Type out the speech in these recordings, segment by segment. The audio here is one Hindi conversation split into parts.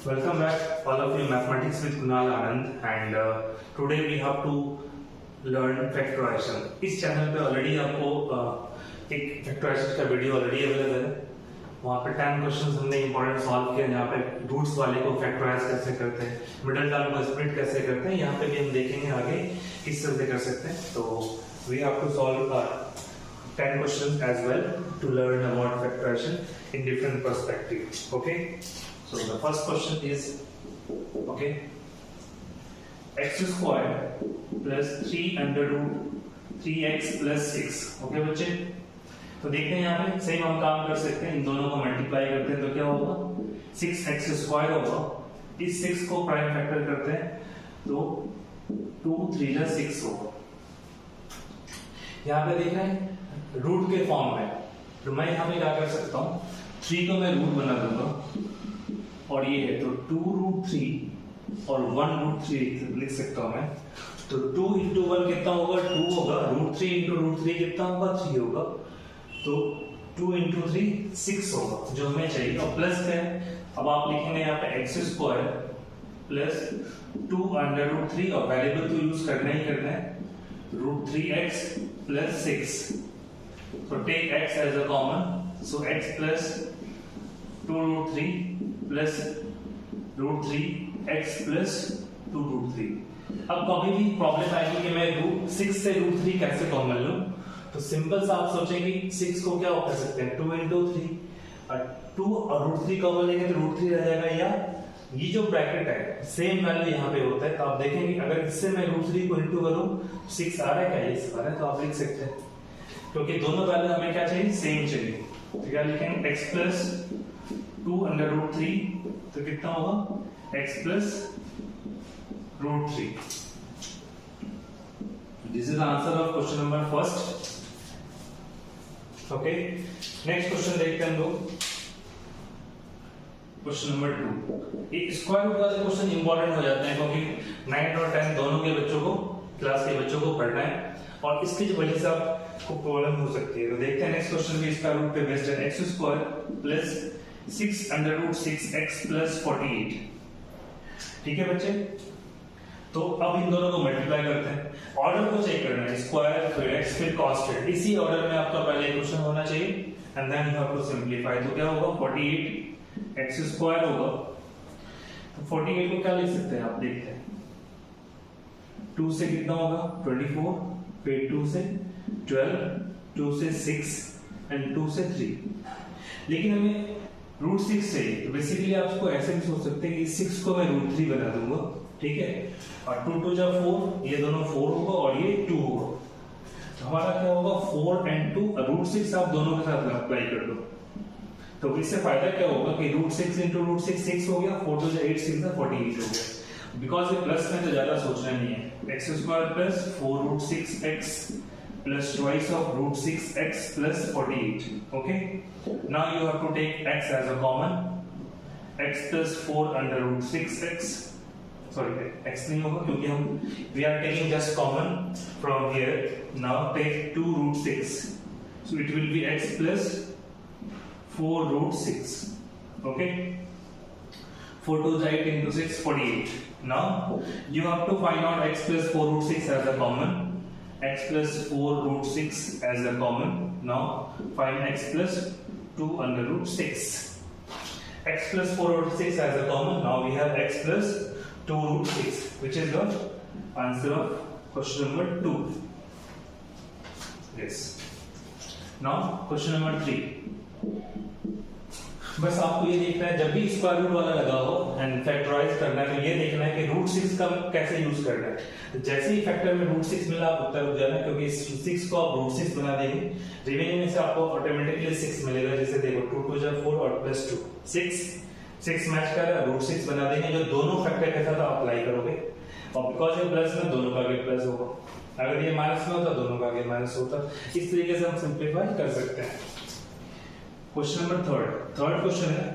Welcome back, all of you, Mathematics with Kunal Anand, and today we have to learn factorization. इस चैनल पे ऑलरेडी आपको एक factorization का वीडियो ऑलरेडी अवेलेबल है. वहाँ पे 10 क्वेश्चंस हमने इंपॉर्टेंट सॉल्व किए. यहाँ पे रूट्स वाले को फैक्टराइज कैसे करते हैं, मिडिल टर्म को स्प्लिट कैसे करते हैं, यहाँ पे भी हम देखेंगे आगे किस तरह से कर सकते हैं. तो we have to solve 10 questions as well to learn about factorization in different perspectives. Okay. So the first question is, okay, x squared plus 3 under root 3x plus 6. Okay बच्चे, तो देखते हैं यहाँ पे सेम हम काम कर सकते हैं. इन दोनों को मल्टीप्लाई करते हैं तो क्या होगा, 6x स्क्वायर होगा. इस 6 को प्राइम फैक्टर करते हैं तो 2 3 6 होगा. यहाँ पे देख रहे हैं रूट के फॉर्म में, तो मैं यहाँ पे क्या कर सकता हूँ, 3 को मैं रूट बना दूंगा और ये है तो 2 रूट 3 और 1 रूट 3 लिख सकता हूं मैं. तो 2 इंटू 1 कितना होगा, 2 होगा. रूट 3 इंटू रूट 3 कितना होगा, 3 होगा. तो 2 इंटू 3 6 होगा जो हमें चाहिए. और प्लस है, अब आप लिखेंगे यहाँ पे x square plus 2 under root 3 और वेरिएबल तो यूज करना ही करना है, root 3x plus 6. So take x as a common, so x plus 2 root 3 plus root 3 x plus 2 root 3. अब कभी भी प्रॉब्लम आएगी कि मैं रूट 6 से रूट 3 कैसे कॉमन लूं, तो सिंपल सा आप सोचेंगे 6 को क्या कर सकते हैं, 2 into 3 और 2 और रूट 3 कॉमन लेंगे तो रूट 3 रह जाएगा. या ये जो ब्रैकेट है सेम वैल्यू यहाँ पे होता है, तो आप देखेंगे अगर इससे मैं रूट 3 को इंटू करूं 6 आ रहा है, क्या ये आ रहा है, तो आप लिख सकते हैं क्योंकि दोनों वैल्यू हमें क्या चाहिए, सेम चाहिए. तो क्या लिखेंगे, x प्लस 2 अंडर रूट 3 तो कितना होगा, x plus root 3. This is answer of question number first. Okay, next question देखते हैं हम लोग. Question number 2. ये स्क्वायर रूट वाले क्वेश्चन इंपॉर्टेंट हो जाते हैं क्योंकि 9 और 10 दोनों के बच्चों को, क्लास के बच्चों को पढ़ना है और इसकी वजह से आपको प्रॉब्लम हो सकती है. तो देखते हैं नेक्स्ट क्वेश्चन भी इसका रूट पे बेस्ड है. X square plus 6 under root 6x plus 48. ठीक है बच्चे, तो अब इन दोनों को मल्टीप्लाई करते हैं. ऑर्डर को चेक करना है, स्क्वायर फिर x फिर कॉन्स्टेंट, इसी ऑर्डर में आपका पहले क्वेश्चन होना चाहिए and then you have to simplify. तो क्या होगा, 48 x स्क्वायर होगा. तो 48 को क्या लिख सकते हैं आप, देखते हैं 2 से कितना होगा 24, फिर 2 से 12, 2 से 6 एंड 2 से 3. लेकिन हमें रूट 6 चाहिए, तो बेसिकली आप इसको ऐसे भी सोच सकते हैं कि 6 को मैं रूट 3 बना दूंगा. ठीक है, और 2 2 जा 4, ये दोनों 4 होगा और ये 2 होगा. तो हमारा क्या होगा, 4 एंड 2 रूट 6 आप दोनों के साथ अप्लाई कर दो. तो इससे फायदा क्या होगा कि रूट 6 इंटू रूट 6 6 हो गया, 4 2 जा 8 6 जा 48 हो गया. बिकॉज ये प्लस में तो ज्यादा सोचना नहीं है. X square plus 4 root 6x plus twice of root 6x plus 48. Okay, now you have to take x as a common. X plus 4 under root 6x, sorry, x नहीं होगा क्योंकि हम we are taking just common from here. Now take 2 root 6, so it will be x plus 4 root 6. Okay, 4 2 is 8 into 6 48. Now you have to find out x plus 4 root 6 as a common, x plus 4 root 6 as a common. Now find x plus 2 under root 6. X plus 4 root 6 as a common. Now we have x plus 2 root 6, which is the answer of question number 2. Yes. Now question number 3. बस आपको ये देखना है, जब भी स्क्वायर रूट वाला लगा हो एंड फैक्टराइज करना है तो ये देखना है कि रूट 6 का कैसे यूज करना है. तो जैसे ही फैक्टर में रूट 6 मिला आप उत्तर हो जाना, क्योंकि इस 6 को आप रूट 6 बना देंगे, रिमेनिंग में से आपको ऑटोमेटिकली 6 मिलेगा. जैसे देखो 2 2 जा 4 और प्लस 2 6 मैच कर रहा है, रूट 6 बना देंगे जो दोनों फैक्टर के साथ आप अप्लाई करोगे. और बिकॉज ये प्लस में दोनों का आगे प्लस होगा, अगर ये माइनस में होता दोनों का आगे माइनस होता. इस तरीके से हम सिंप्लीफाई कर सकते हैं. क्वेश्चन नंबर थर्ड क्वेश्चन है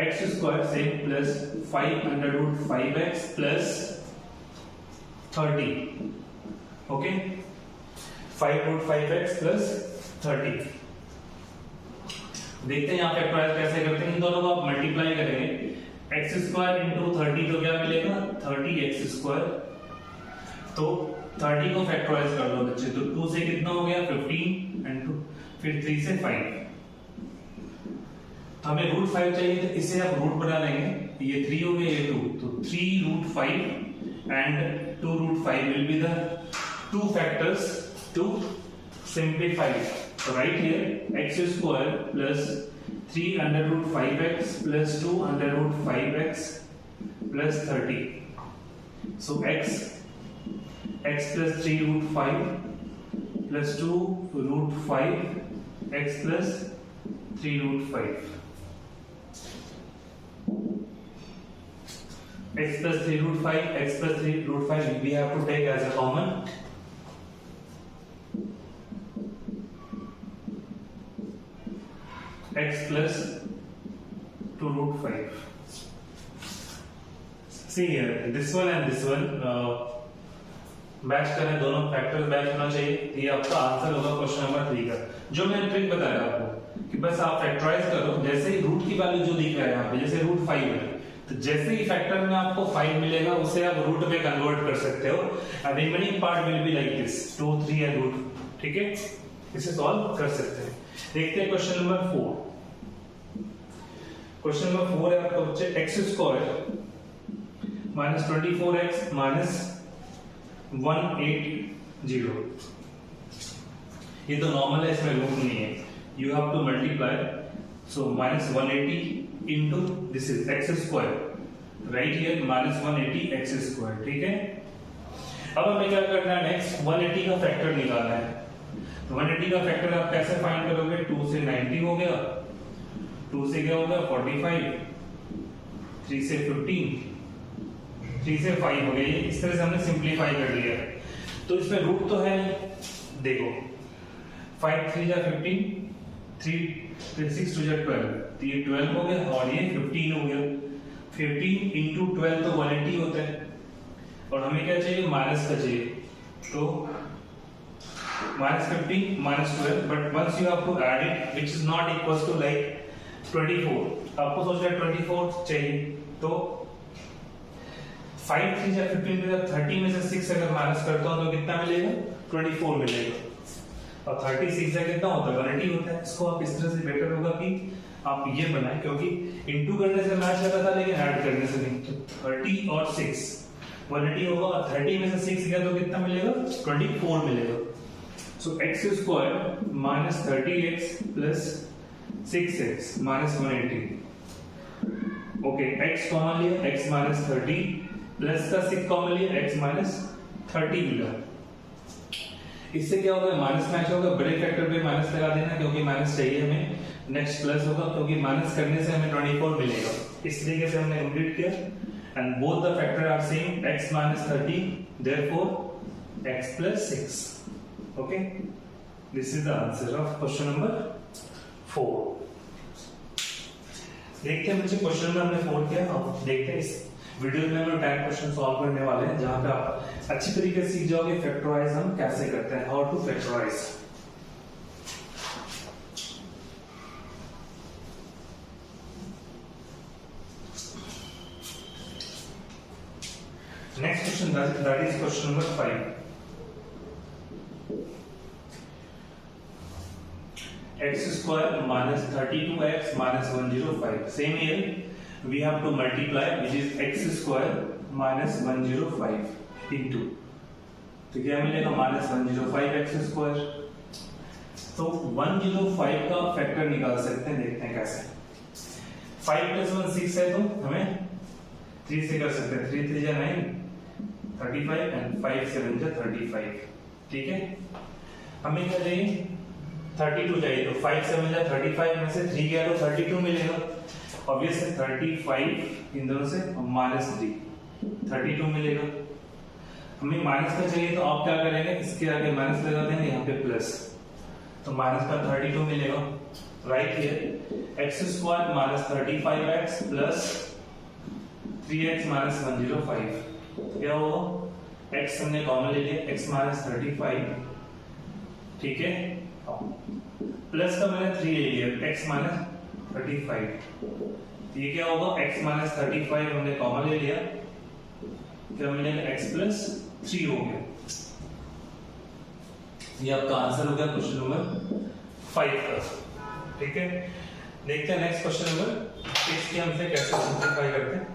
x स्क्वायर से plus 5 under root 5x plus 30. Okay, 5 root 5x plus 30. देखते हैं यहाँ फैक्टराइज कैसे करते हैं। इन दोनों को आप मल्टीप्लाई करेंगे, एक्स स्क्वायर इंटू 30 तो क्या मिलेगा 30x²। तो 30 को फैक्टराइज कर लो बच्चे, तो 2 से कितना हो गया 15 एंड 2 फिर 3 से 5। तो हमें रूट 5 चाहिए, तो इसे आप रूट बना लेंगे, ये 3 हो गया ये 2, तो 3 root 5 and 2 root 5 will be the two factors to simplify. So right here x² plus 3 under root 5x plus 2 under root 5x plus 30. So x plus 3 root 5 plus 2 root 5 x plus 3 root 5. X plus 3 root 5, x plus 3 root 5 we have to take as a common. X plus 2 root 5. See here, this one and this one match करें, दोनों फैक्टर्स मैच होना चाहिए। ये आपका आंसर होगा क्वेश्चन नंबर 3 का। जो मैंने ट्रिक बताया आपको कि बस आप फैक्टराइज करो, जैसे ही रूट की वैल्यू जो दिख रहा है यहाँ पे, जैसे रूट 5 है, तो जैसे ही फैक्टर में आपको 5 मिलेगा उसे आप रूट में कन्वर्ट कर सकते हो, and remaining part will be like this 2 3 and root. ठीक है, इसे सॉल्व कर सकते हैं। देखते हैं क्वेश्चन नंबर 4। क्वेश्चन नंबर 4 है आपका बच्चे x² minus 24x minus 180। ये तो नॉर्मल है, इसमें रूट नहीं है, you have to multiply. So minus 180 into this is x² right here minus 180 x²। ठीक है, अब हमें क्या करना है नेक्स्ट, 180 का फैक्टर निकालना है। 180 का फैक्टर आप कैसे फाइंड करोगे, 2 से 90 हो गया, 2 से क्या होगा 45, 3 से 15, 3 से 5 हो गया। इस तरह से हमने सिंप्लीफाई कर लिया। तो इसमें रूट तो है नहीं, देखो 5 3 जा 15, 3 6 2 जा 12, तो ये 12 हो गया और ये 15 हो गया। 15 into 12 तो 180 होता है, और हमें क्या चाहिए माइनस का चाहिए, तो -15 -12, but once you have to add it which is not equals to like 24, आपको सोचना है 24 चाहिए, तो 5 3 जा 15 में 30 में से 6 अगर माइनस करता हूं तो कितना मिलेगा 24 मिलेगा, और 36 से कितना होता है 180 होता है। इसको आप इस तरह से बेटर होगा कि आप ये बनाएं, क्योंकि इनटू करने से मैच लगा था लेकिन ऐड करने से नहीं। तो 30 और 6 180 होगा, और 30 में से 6 गया तो कितना मिलेगा 24 मिलेगा। सो x² minus 30x plus 6x minus 180। Okay, x common लिया, x minus 30 प्लस का 6 कॉमन लिया, x minus 30 मिला। इससे क्या होगा माइनस मैच होगा, बड़े फैक्टर पे माइनस लगा देना क्योंकि माइनस चाहिए हमें, नेक्स्ट प्लस होगा क्योंकि माइनस करने से हमें 24 मिलेगा। इस तरीके से हमने कंप्लीट किया, and both the factor are same, x minus 30 therefore x plus 6। okay, this is the answer of question number 4। देखते हैं बच्चे क्वेश्चन नंबर हमने 4 किया। अब देखते हैं इस वीडियो में हम 10 क्वेश्चन सॉल्व करने वाले हैं, जहां पे आप अच्छी तरीके से सीख जाओगे फैक्टराइज हम कैसे करते हैं, how to factorize. Next question that is question number 5। x² minus 32x minus 105। Same here, we have to multiply, which is x² minus 105 into, तो क्या मिलेगा minus 105x²। तो 105 का फैक्टर निकाल सकते हैं, देखते हैं कैसे। 5 plus 1 6 है, तो हमें 3 से कर सकते हैं, 3 3 जा 9 35 and 5 7 जा 35। ठीक है, हमें क्या चाहिए 32 चाहिए, तो 5 7 जा 35 में से 3 गया तो 32 मिलेगा। ऑब्वियसली 35 इन दोनों से माइनस 3 32 मिलेगा। हमें माइनस का चाहिए, तो आप क्या करेंगे इसके आगे माइनस लगा देंगे, यहाँ पे प्लस, तो माइनस का 32 मिलेगा। Right here x² minus 35x plus 3x minus 105। क्या होगा x हमने कॉमन ले लिया, x minus 35। ठीक है, प्लस का मैंने 3 ले लिया, x minus 35। ये क्या होगा, x माइनस 35 हमने कॉमन ले लिया, क्या मिलेगा x प्लस 3 हो गया। ये आपका आंसर हो गया क्वेश्चन नंबर 5 का। ठीक है, देखते हैं नेक्स्ट क्वेश्चन नंबर 6 की हमसे कैसे सिंपलीफाई करते हैं।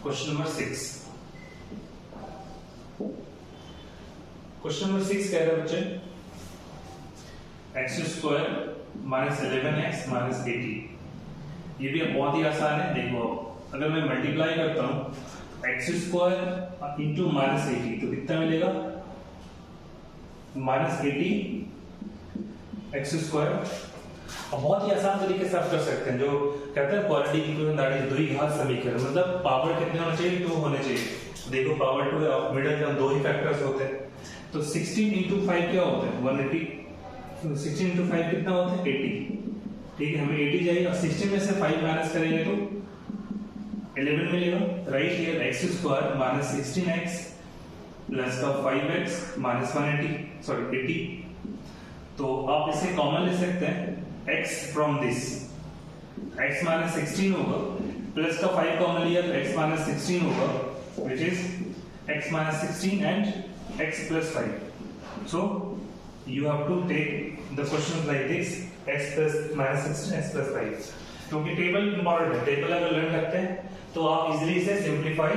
क्वेश्चन नंबर 6, क्वेश्चन नंबर 6 कह रहा है बच्चे x square minus 11x minus 80। ये भी बहुत ही आसान है। देखो अगर मैं मल्टीप्लाई करता हूं एक्स स्क्वायर इंटू माइनस 80 तो कितना मिलेगा, माइनस 80 एक्स स्क्वायर। अब बहुत ही आसान तरीके से आप कर सकते हैं, जो कहते हैं क्वाड्रेटिक इक्वेशन दैट इज द्विघात समीकरण, मतलब पावर कितने होने चाहिए, 2 होने चाहिए। देखो पावर 2 है, मिडिल टर्म 2 ही फैक्टर्स होते हैं, तो 16 इंटू 5 क्या होता है 180, तो 16 इंटू 5 कितना होता है 80। ठीक है, हमें 80 चाहिए और 16 में से 5 माइनस करेंगे तो 11 मिलेगा। Right here x square minus 16x plus का 5x माइनस 80। तो आप इसे कॉमन ले सकते हैं, x from this x minus 16 होगा, प्लस का 5 कॉमन लिया तो x माइनस 16 होगा, which is x minus 16 and x plus 5. So you have to take the questions like this, x plus minus 16 x plus 5, क्योंकि टेबल इंपॉर्टेंट है। टेबल अगर लर्न करते हैं तो आप इजीली इसे सिंपलीफाई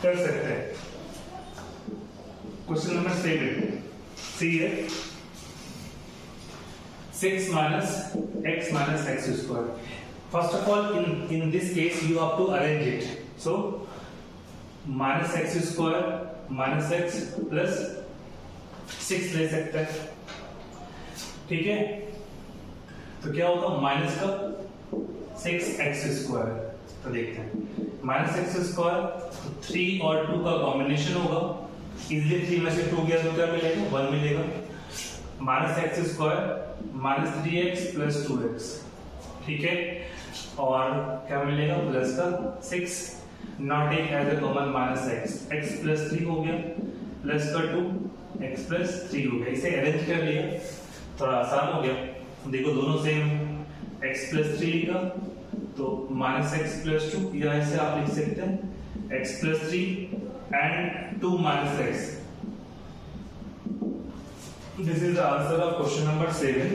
कर सकते हैं। क्वेश्चन नंबर 7, सी है 6 minus x minus x square. First of all, in this case you have to arrange it. So minus x square minus x plus 6 ले सकते हैं। ठीक है, तो क्या होगा माइनस का 6x स्क्वायर। तो देखते हैं माइनस एक्स स्क्वायर 3 और 2 का कॉम्बिनेशन होगा, इजिली 3 में से 2 गया तो क्या मिलेगा 1 मिलेगा। Minus x square minus 3x plus 2x। ठीक है, और क्या मिलेगा प्लस का 6, not take as a common minus x plus 3 हो गया, प्लस का 2 x प्लस 3 हो गया। इसे अरेंज कर लिया, थोड़ा आसान हो गया। देखो दोनों सेम x प्लस 3 लिखा तो माइनस x प्लस 2, या ऐसे आप लिख सकते हैं x plus 3 and 2 minus x। This is the answer of question number 7।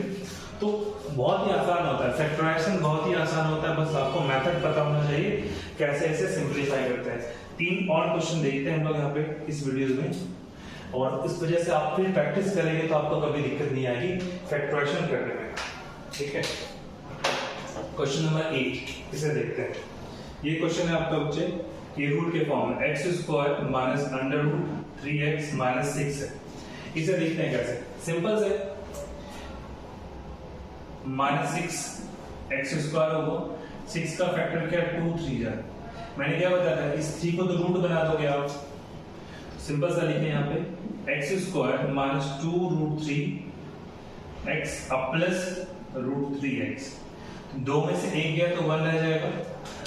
तो बहुत ही आसान होता है, फैक्टराइजेशन बहुत ही आसान होता है, बस आपको मेथड पता होना चाहिए कैसे इसे सिंपलीफाई करते हैं। 3 और क्वेश्चन देखते हैं हम लोग यहाँ पे इस वीडियो में, और इस वजह से आप फिर प्रैक्टिस करेंगे तो आपको कभी दिक्कत नहीं आएगी फैक्टराइजेशन करने में। ठीक है, क्वेश्चन नंबर 8 इसे देखते हैं। ये क्वेश्चन है आपका बच्चे, ये रूट के फॉर्म में x square minus under root 3x minus 6 है। इसे देखते हैं कैसे, सिंपल से माइनस 6 एक्स स्क्वायर होगा, 6 का फैक्टर क्या 2 3 जा, मैंने क्या बताया था इस 3 को तो रूट बना दोगे आप। सिंपल सा लिखें यहाँ पे x square minus 2 root 3 x plus root 3x। 2 में से 1 गया तो 1 रह जाएगा,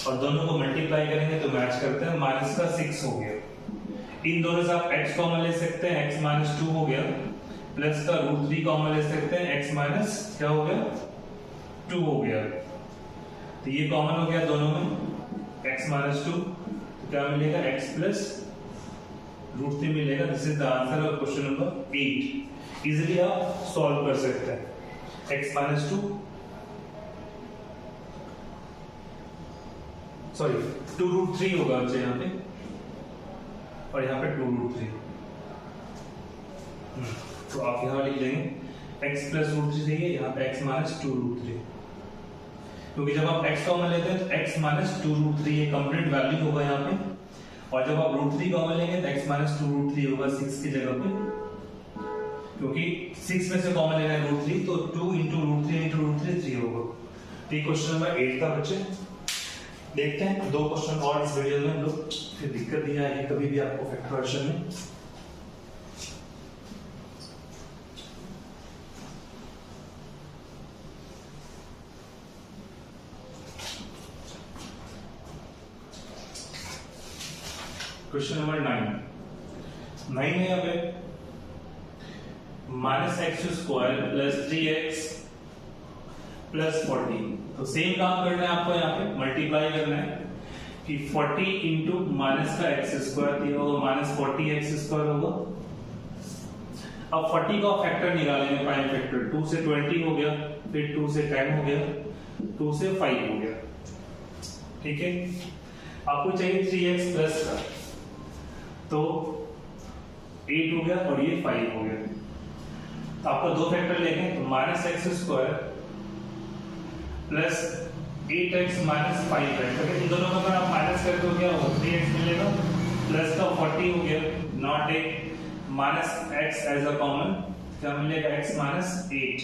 और दोनों को मल्टीप्लाई करेंगे तो मैच करते हैं, माइनस का 6 हो गया। इन दोनों से आप x कॉमन ले सकते हैं, x माइनस 2 हो गया, प्लस का रूट 3 कॉमन ले सकते हैं, x माइनस क्या हो गया 2 हो गया। तो ये कॉमन हो गया दोनों में, x माइनस 2, तो क्या मिलेगा x प्लस रूट 3 मिलेगा। This is the answer of question number 8। Easily आप सॉल्व कर सकते हैं। x माइनस 2 सॉरी 2 रूट 3 होगा बच्चे यहाँ पे, और यहाँ पे 2 रूट 3। तो आप यहाँ लिख लेंगे x प्लस रूट 3 चाहिए, यहाँ पे x माइनस 2 रूट 3, क्योंकि जब आप x कॉमन लेते हैं तो x माइनस 2 रूट 3 ये कंप्लीट वैल्यू होगा यहाँ पे, और जब आप रूट 3 कॉमन लेंगे तो x माइनस 2 रूट 3 होगा 6 की जगह पे, क्योंकि 6 में से कॉमन लेना है रूट 3, तो 2 इंटू रूट 3 इंटू रूट 3 3 होगा। तो ये क्वेश्चन नंबर 8 था बच्चे। देखते हैं 2 क्वेश्चन और इस वीडियो में हम लोग, फिर दिक्कत नहीं आएगी कभी भी आपको फैक्टराइजेशन में। क्वेश्चन नंबर 9 है यहाँ पे, minus x square plus 3x plus 40। तो सेम काम करना है आपको, यहाँ पे मल्टीप्लाई करना है कि 40 इंटू माइनस का एक्स स्क्वायर, ये होगा माइनस 40 एक्स स्क्वायर होगा। अब 40 का फैक्टर निकालेंगे, प्राइम फैक्टर 2 से 20 हो गया, फिर 2 से 10 हो गया, 2 से 5 हो गया, ठीक है। आपको चाहिए 3x प्लस का, तो 8 हो गया और ये 5 हो गया। तो आपको दो फैक्टर लेंगे, तो minus x square plus 8x minus 5 है, तो इन दोनों का अगर आप माइनस करते हो क्या होगा, 3x मिलेगा, प्लस का 40 हो गया, not a minus x as a common, क्या मिलेगा x माइनस 8,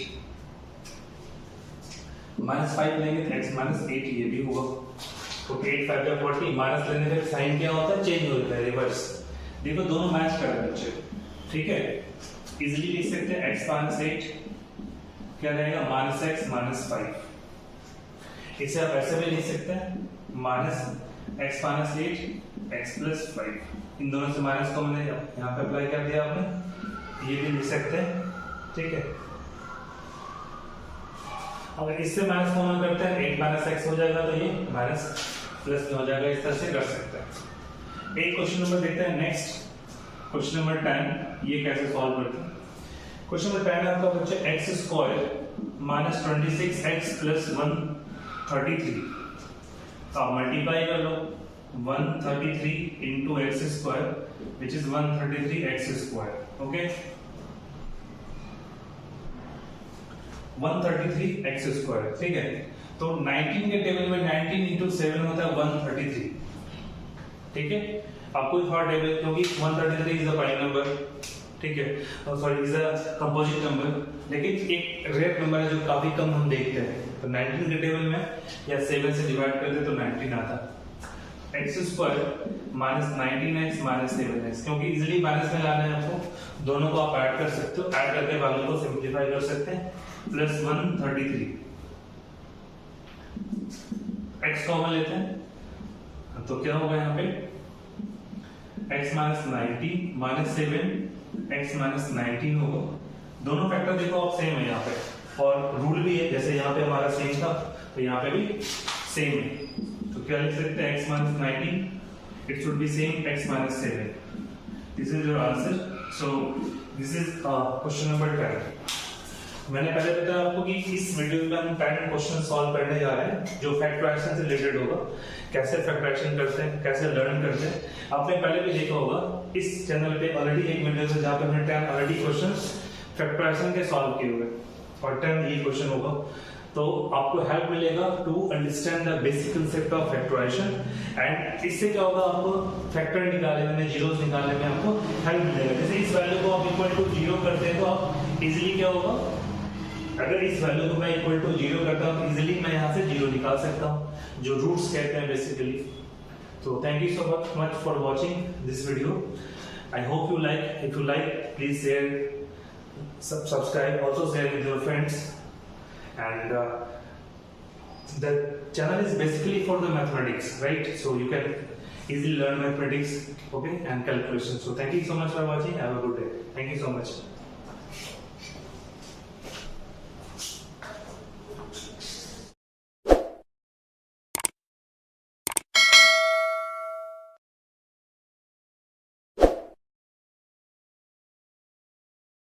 माइनस 5 लेंगे तो x माइनस 8 ये भी होगा। तो 8 5 का 40, माइनस लेने से साइन क्या होता है, चेंज हो जाता है, रिवर्स। देखो दोनों मैच कर रहे हैं बच्चे, ठीक है। इजीली लिख सकते हैं x माइनस 8 क्या रहेगा, माइनस x माइनस 5। इसे आप ऐसे भी लिख सकते हैं, minus x minus 8 x plus 5। इन दोनों से माइनस को मैंने यहाँ पे अप्लाई कर दिया आपने, ये भी लिख सकते हैं, ठीक है। अगर इससे माइनस कॉमन करते हैं 8 माइनस एक्स हो जाएगा, तो ये माइनस प्लस में हो जाएगा, इस तरह से कर सकते हैं। एक क्वेश्चन नंबर देखते हैं नेक्स्ट, क्वेश्चन नंबर 10, ये कैसे सॉल्व करते हैं। क्वेश्चन नंबर 10 आपका बच्चा x square minus 26x plus 133, तो आप मल्टीप्लाई कर लो, 133 into x square which is 133x square, okay. 133x square, ठीक है। तो 19 के टेबल में 19 इंटू 7 होता है 133, ठीक है। आपको थोड़ा टेबल, क्योंकि 133 इज अ प्राइम नंबर, ठीक है, sorry is a composite number, लेकिन एक रेयर नंबर है जो काफी कम हम देखते हैं। तो 19 के टेबल में या 7 से डिवाइड करते तो 19 आता। X square minus 19x minus 7x, क्योंकि इजीली माइनस में लाना है आपको, दोनों को आप ऐड कर सकते हो, ऐड करके वैल्यू को सिंपलीफाई कर सकते हैं, प्लस 133। x कॉमन लेते हैं, तो क्या होगा यहाँ पे x minus 90 minus 7 x minus 19 होगा। दोनों फैक्टर देखो आप सेम है यहाँ पे, और रूल भी है, जैसे यहाँ पे हमारा सेम था तो यहाँ पे भी सेम है। तो क्या लिख सकते हैं, x minus 19, it should be same x minus 7। This is your answer. So this is question number 10। मैंने पहले बताया आपको कि इस वीडियो में हम 10 क्वेश्चन सॉल्व करने जा रहे हैं जो फैक्टराइजेशन से रिलेटेड होगा, कैसे फैक्टराइजेशन करते हैं, कैसे लर्न करते हैं। आपने पहले भी देखा होगा इस चैनल पे ऑलरेडी एक वीडियो है जहाँ पे हमने 10 ऑलरेडी क्वेश्चंस फैक्टराइजेशन के सॉल्व किए हुए, और 10 ये क्वेश्चन होगा, तो आपको हेल्प मिलेगा to understand the basic concept of factorization. And इससे क्या होगा, आपको फैक्टर निकालने में, जीरोस निकालने में आपको हेल्प मिलेगा। जैसे इस वैल्यू को आप इक्वल टू 0 करते हैं तो आप इजीली क्या होगा, अगर इस वैल्यू को मैं इक्वल टू 0 करता हूं तो इजीली मैं यहां से 0 निकाल सकता हूं, जो रूट्स कहते हैं बेसिकली। तो thank you so much for watching this video. I hope you like, if you like please share, subscribe, also share with your friends, and the channel is basically for the mathematics, right? So you can easily learn mathematics, okay, and calculation. So thank you so much for watching. Have a good day. Thank you so much.